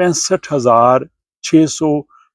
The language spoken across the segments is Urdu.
65,600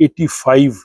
85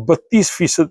32%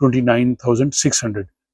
29,600,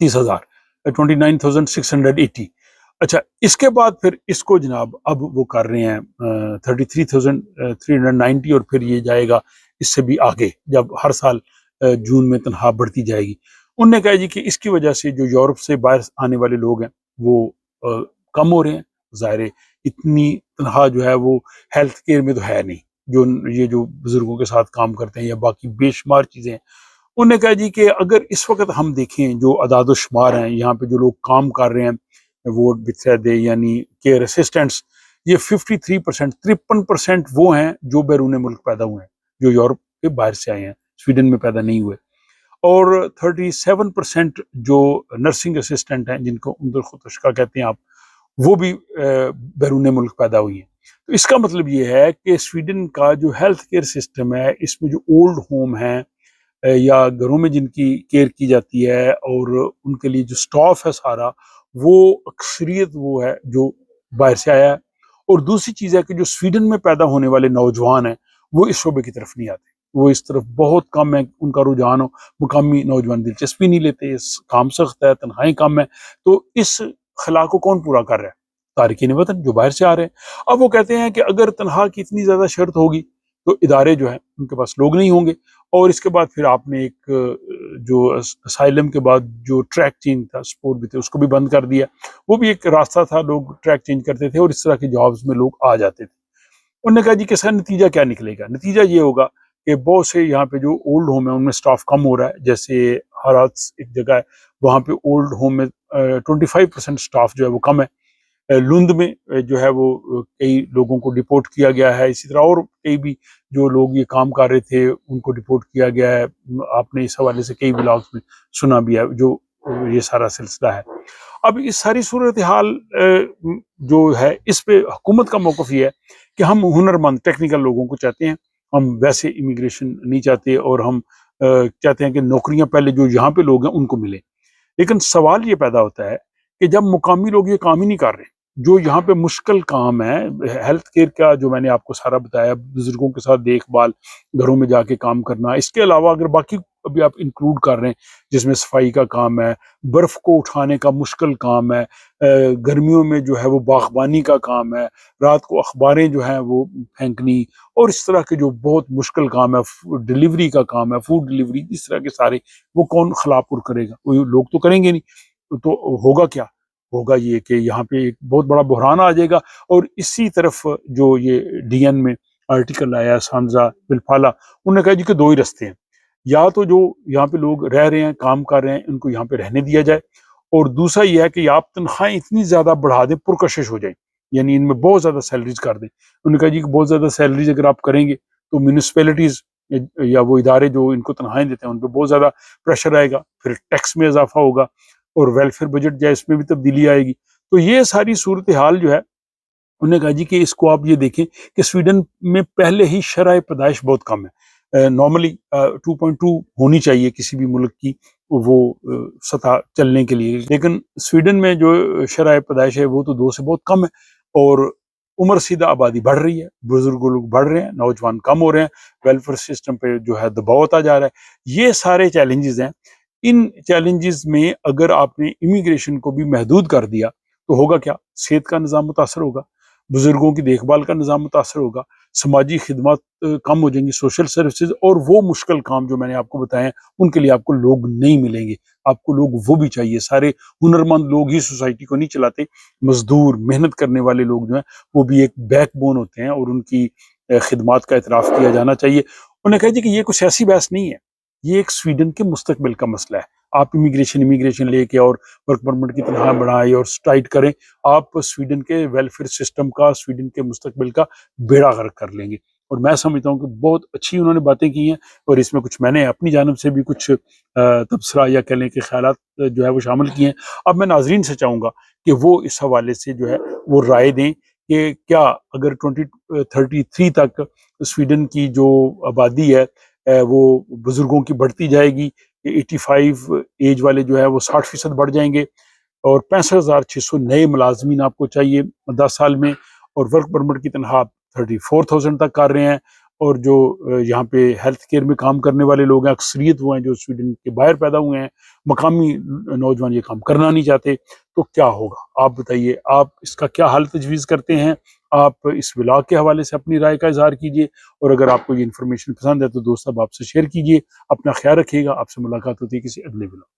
30,000, 29,680। اچھا اس کے بعد پھر اس کو جناب اب وہ کر رہے ہیں 33,390 اور پھر یہ جائے گا اس سے بھی آگے جب ہر سال جون میں تنخواہ بڑھتی جائے گی. انہوں نے کہا جی کہ اس کی وجہ سے جو یورپ سے باہر آنے والے لوگ ہیں وہ کم ہو رہے ہیں. ظاہر ہے اتنی تنخواہ جو ہے وہ ہیلتھ کیئر میں تو ہے نہیں جو یہ جو بزرگوں کے ساتھ کام کرتے ہیں یا باقی بے شمار چیزیں ہیں. انہوں نے کہا جی کہ اگر اس وقت ہم دیکھیں جو اعداد و شمار ہیں یہاں پہ جو لوگ کام کر رہے ہیں ووٹ بتھے یعنی کیئر اسسٹنٹس، یہ 53%، 53% وہ ہیں جو بیرون ملک پیدا ہوئے ہیں، جو یورپ کے باہر سے آئے ہیں، سویڈن میں پیدا نہیں ہوئے. اور 37% جو نرسنگ اسسٹنٹ ہیں جن کو عمدہ خودکشا کہتے ہیں آپ، وہ بھی بیرون ملک پیدا ہوئی ہیں. تو اس کا مطلب یہ ہے کہ سویڈن کا جو ہیلتھ کیئر سسٹم ہے اس میں جو اولڈ ہوم ہیں یا گھروں میں جن کی کیئر کی جاتی ہے اور ان کے لیے جو سٹاف ہے سارا، وہ اکثریت وہ ہے جو باہر سے آیا ہے. اور دوسری چیز ہے کہ جو سویڈن میں پیدا ہونے والے نوجوان ہیں وہ اس شعبے کی طرف نہیں آتے، وہ اس طرف بہت کم ہے ان کا رجحان. مقامی نوجوان دلچسپی نہیں لیتے، اس کام سخت ہے، تنخواہیں کم ہے. تو اس خلا کو کون پورا کر رہا ہے؟ تارکین وطن جو باہر سے آ رہے ہیں. اب وہ کہتے ہیں کہ اگر تنخواہ کی اتنی زیادہ شرط ہوگی تو ادارے جو ہیں ان کے پاس لوگ نہیں ہوں گے. اور اس کے بعد پھر آپ نے ایک جو اسائلم کے بعد جو ٹریک چینج تھا، سپور بھی تھے، اس کو بھی بند کر دیا. وہ بھی ایک راستہ تھا، لوگ ٹریک چینج کرتے تھے اور اس طرح کے جابز میں لوگ آ جاتے تھے. انہوں نے کہا جی کہ اس کا نتیجہ کیا نکلے گا؟ نتیجہ یہ ہوگا کہ بہت سے یہاں پہ جو اولڈ ہوم ہے ان میں سٹاف کم ہو رہا ہے. جیسے ہرات ایک جگہ ہے، وہاں پہ اولڈ ہوم میں 25% سٹاف جو ہے وہ کم ہے. لند میں جو ہے وہ کئی لوگوں کو ڈپورٹ کیا گیا ہے. اسی طرح اور کئی بھی جو لوگ یہ کام کر رہے تھے ان کو ڈپورٹ کیا گیا ہے. آپ نے اس حوالے سے کئی بلاگز میں سنا بھی ہے جو یہ سارا سلسلہ ہے. اب اس ساری صورتحال جو ہے اس پہ حکومت کا موقف یہ ہے کہ ہم ہنرمند ٹیکنیکل لوگوں کو چاہتے ہیں، ہم ویسے امیگریشن نہیں چاہتے، اور ہم چاہتے ہیں کہ نوکریاں پہلے جو یہاں پہ لوگ ہیں ان کو ملیں. لیکن سوال یہ پیدا ہوتا ہے کہ جب مقامی لوگ یہ کام ہی نہیں کر رہے، جو یہاں پہ مشکل کام ہے ہیلتھ کیئر کا جو میں نے آپ کو سارا بتایا، بزرگوں کے ساتھ دیکھ بھال، گھروں میں جا کے کام کرنا، اس کے علاوہ اگر باقی ابھی آپ انکلوڈ کر رہے ہیں جس میں صفائی کا کام ہے، برف کو اٹھانے کا مشکل کام ہے، گرمیوں میں جو ہے وہ باغبانی کا کام ہے، رات کو اخباریں جو ہیں وہ پھینکنی، اور اس طرح کے جو بہت مشکل کام ہے، ڈلیوری کا کام ہے، فوڈ ڈلیوری، اس طرح کے سارے، وہ کون خلا پر کرے گا؟ وہ لوگ تو کریں گے نہیں. تو ہوگا کیا؟ ہوگا یہ کہ یہاں پہ ایک بہت بڑا بحران آ جائے گا. اور اسی طرف جو یہ ڈی این میں آرٹیکل آیا سانزا بلفالا، انہوں نے کہا جی کہ دو ہی رستے ہیں، یا تو جو یہاں پہ لوگ رہ رہے ہیں کام کر رہے ہیں ان کو یہاں پہ رہنے دیا جائے، اور دوسرا یہ ہے کہ آپ تنخواہیں اتنی زیادہ بڑھا دیں پرکشش ہو جائیں، یعنی ان میں بہت زیادہ سیلریز کر دیں. انہوں نے کہا جی کہ بہت زیادہ سیلریز اگر آپ کریں گے تو میونسپیلٹیز یا وہ ادارے جو ان کو تنخواہیں دیتے ہیں ان پہ بہت زیادہ پریشر آئے گا، پھر ٹیکس میں اضافہ ہوگا اور ویلفیئر بجٹ جو ہے اس میں بھی تبدیلی آئے گی. تو یہ ساری صورتحال جو ہے، انہوں نے کہا جی کہ اس کو آپ یہ دیکھیں کہ سویڈن میں پہلے ہی شرح پیدائش بہت کم ہے. نارملی 2.2 ہونی چاہیے کسی بھی ملک کی وہ سطح چلنے کے لیے، لیکن سویڈن میں جو شرح پیدائش ہے وہ تو 2 سے بہت کم ہے. اور عمر سیدھا آبادی بڑھ رہی ہے، بزرگ لوگ بڑھ رہے ہیں، نوجوان کم ہو رہے ہیں، ویلفیئر سسٹم پہ جو ہے دباؤ ہوتا جا رہا ہے. یہ سارے چیلنجز ہیں. ان چیلنجز میں اگر آپ نے امیگریشن کو بھی محدود کر دیا تو ہوگا کیا؟ صحت کا نظام متاثر ہوگا، بزرگوں کی دیکھ بھال کا نظام متاثر ہوگا، سماجی خدمات کم ہو جائیں گی، سوشل سروسز، اور وہ مشکل کام جو میں نے آپ کو بتایا ہیں ان کے لیے آپ کو لوگ نہیں ملیں گے. آپ کو لوگ وہ بھی چاہیے، سارے ہنرمند لوگ ہی سوسائٹی کو نہیں چلاتے، مزدور محنت کرنے والے لوگ جو ہیں وہ بھی ایک بیک بون ہوتے ہیں اور ان کی خدمات کا اعتراف کیا جانا چاہیے. انہوں نے کہا جی کہ یہ کوئی سیاسی بحث نہیں ہے، یہ ایک سویڈن کے مستقبل کا مسئلہ ہے. آپ امیگریشن لے کے اور ورک پرمٹ کی تنخواہ بڑھائیں اور ٹائٹ کریں، آپ سویڈن کے ویلفیئر سسٹم کا، سویڈن کے مستقبل کا بیڑا غرق کر لیں گے. اور میں سمجھتا ہوں کہ بہت اچھی انہوں نے باتیں کی ہیں، اور اس میں کچھ میں نے اپنی جانب سے بھی کچھ تبصرہ یا کہنے کے خیالات جو ہے وہ شامل کیے ہیں. اب میں ناظرین سے چاہوں گا کہ وہ اس حوالے سے جو ہے وہ رائے دیں کہ کیا اگر 2033 تک سویڈن کی جو آبادی ہے وہ بزرگوں کی بڑھتی جائے گی، 85 ایج والے جو ہے وہ 60% بڑھ جائیں گے، اور 65,600 نئے ملازمین آپ کو چاہیے 10 سال میں، اور ورک پرمٹ کی تنخواہ 34,000 تک کر رہے ہیں، اور جو یہاں پہ ہیلتھ کیئر میں کام کرنے والے لوگ ہیں اکثریت وہ ہیں جو سویڈن کے باہر پیدا ہوئے ہیں، مقامی نوجوان یہ کام کرنا نہیں چاہتے، تو کیا ہوگا آپ بتائیے، آپ اس کا کیا حل تجویز کرتے ہیں؟ آپ اس ولاگ کے حوالے سے اپنی رائے کا اظہار کیجیے، اور اگر آپ کو یہ انفارمیشن پسند ہے تو دوست اب آپ سے شیئر کیجیے۔ اپنا خیال رکھیے گا، آپ سے ملاقات ہوتی ہے کسی اگلے ولاگ۔